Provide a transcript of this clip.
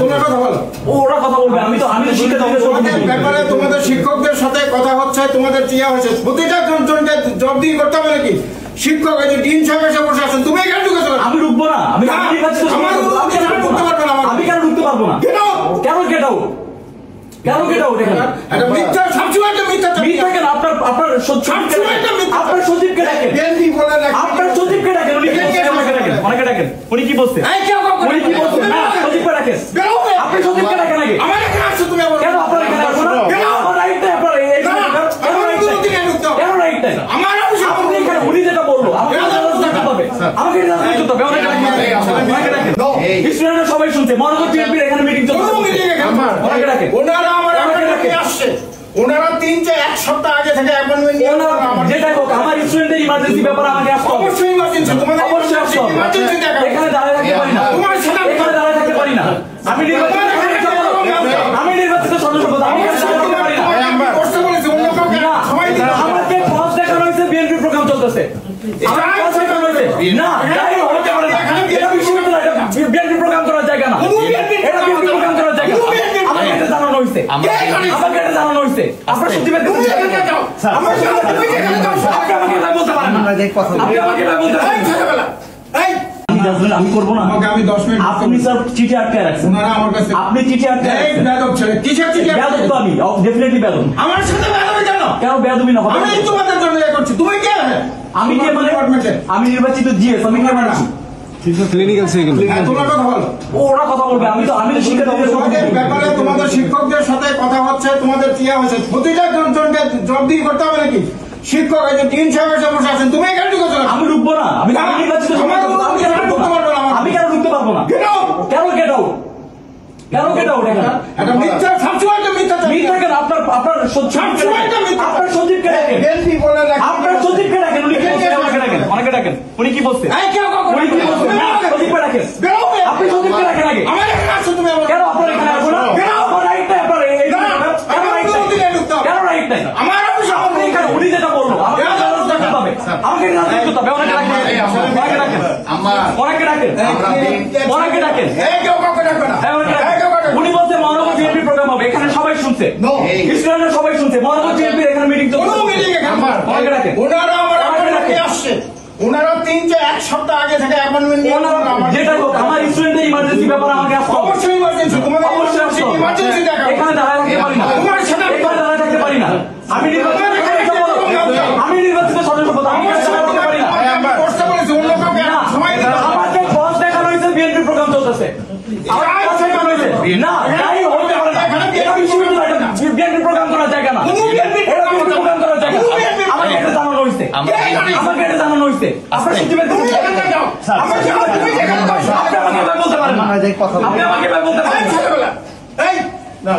তোমরা কথা বলো। ওরা কথা বলবে, আমি তো তোমাদের ব্যাপারে তোমাদের শিক্ষকদের সাথে কথা হচ্ছে, তোমাদের চিয়া হয়েছে, প্রতিটা জনকে জবাবদিহি করতে হবে নাকি? শিক্ষক এই যে ডিন সাহেব এসে বসে আছেন, তুমি এখানে ঢুকেছো? আমি ঢুকবো না, আমি ঢুকতে পারবে না। আমি কেন ঢুকতে পারবো না? কেন গেট আউট? কেন গেট আউট? এখানে এটা মিথ্যা, সবসময় একটা মিথ্যা। মিথ্যা কেন? আপনার সচিবকে ডাকেন, আপনার সচিবকে ডাকেন, অনেকে ডাকেন। উনি কি বলছে? উনি কি বলছে? না, সচিবকে ডাকেন। আপনি সচিবকে ডাকেন আগে। আমার এখানে আসছো তুমি? কেন আপনার এখানে আসবো না? আমার রাইট নাই, আপনার কেন রাইট নাই? আমার আপনি এখানে উনি যেটা বললো আমাকে স্টুডেন্টরা সবাই শুনছে, মনোযোগ বিএনপির এখানে মিটিং চলছে। অনেকে ডাকেন, ওনারা 3-1 সপ্তাহ আগে থেকে অ্যাপয়েন্টমেন্ট নিয়ে যেটা হোক আমার স্টুডেন্টের ইমার্জেন্সি ব্যাপারে আমাকে আসতে হবে। অবশ্যই ইমার্জেন্সি, তোমাদের অবশ্যই আসতে হবে। এখানে দাঁড়ায় থাকতে পারি না, এখানে দাঁড়ায় থাকতে পারি না। আমি নির্বাচিত সদস্য, আমি আমাকে পথ দেখানো হয়েছে, বিএনপি প্রোগ্রাম চলতেছে। বিএনপি প্রোগ্রাম করার জায়গা না, এটা বিএনপি প্রোগ্রাম করার জায়গা। আমাকে এটা জানানো হয়েছে, আমাকে এটা জানানো হয়েছে। আপনার সচিবের আপনি আমাকে এটা বলতে পারেন না, আপনি আমাকে এটা বলতে পারেন না। আমি করবো না, আমি 10 মিনিট। আপনি স্যার চিঠি আটকায় রাখছেন, আপনি চিঠি আটকায় রাখছেন। বেয়াদব তো আমি, ডেফিনেটলি বেয়াদব। আমার সাথে বেয়াদবি কেন? কেন বেয়াদবি না হবে? আমি তোমাদের জন্য করছি, তুমি কে? আমি কে মানে? আমি নির্বাচিত জিএস, আমি কে মানছি? Clinical cycle. তোমরা কথা বলো। ওরা কথা বলবে, আমি তো তোমাদের ব্যাপারে তোমাদের শিক্ষকদের সাথে কথা হচ্ছে, তোমাদের চিয়া হয়েছে, প্রতিটা জনকে জবাবদিহি করতে হবে নাকি? শিক্ষক এই যে ডিন সাহেব এসে বসে আছেন, তুমি এখানে ঢুকেছো? আমি ঢুকবো না, আমি নির্বাচিত, আমি কেন ঢুকতে পারবো না? কেন গেট আউট? কেন গেট আউট? এটা মিথ্যা, সবসময় একটা মিথ্যা। মিথ্যা কেন? আপনার সচিবকে ডাকেন, আপনার সচিবকে ডাকেন। উনি কি বলছে? অনেকে ডাকেন। উনি কি বলছে? উনি কি বলছে? না, সচিবকে ডাকেন। আপনি সচিবকে ডাকেন আগে। কেন আপনার এখানে আসবো না? আমার রাইট নাই, আপনার কেন রাইট নাই? আপনি এখানে উনি যেটা বললো আমাকে উনি বলছে মহানগর বিএনপি প্রোগ্রাম হবে, এখানে সবাই শুনছে, স্টুডেন্টরা সবাই শুনছে, মহানগর বিএনপির এখানে মিটিং চলছে। ওনারা 3-1 সপ্তাহ আগে থেকে অ্যাপয়েন্টমেন্ট নিয়ে যেটা হোক আমার স্টুডেন্টের ইমার্জেন্সি ব্যাপারে আমাকে আসতে হবে। অবশ্যই ইমার্জেন্সি, তোমাদের অবশ্যই আসতে হবে। এখানে দাঁড়ায় থাকতে পারি না, এখানে দাঁড়ায় থাকতে পারি না। আমি নির্বাচিত সদস্য, আমি পারি না। আমাকে পথ দেখানো হয়েছে, বিএনপি প্রোগ্রাম চলতেছে। না, বিএনপি প্রোগ্রাম করার জায়গা না, এটা বিএনপি প্রোগ্রাম করার জায়গা। আমাকে এটা জানানো হয়েছে, আমাকে এটা জানানো হয়েছে। আপনার সচিবের আপনি আমাকে বলতে পারেন না, আপনি আমাকে বলতে পারেন না।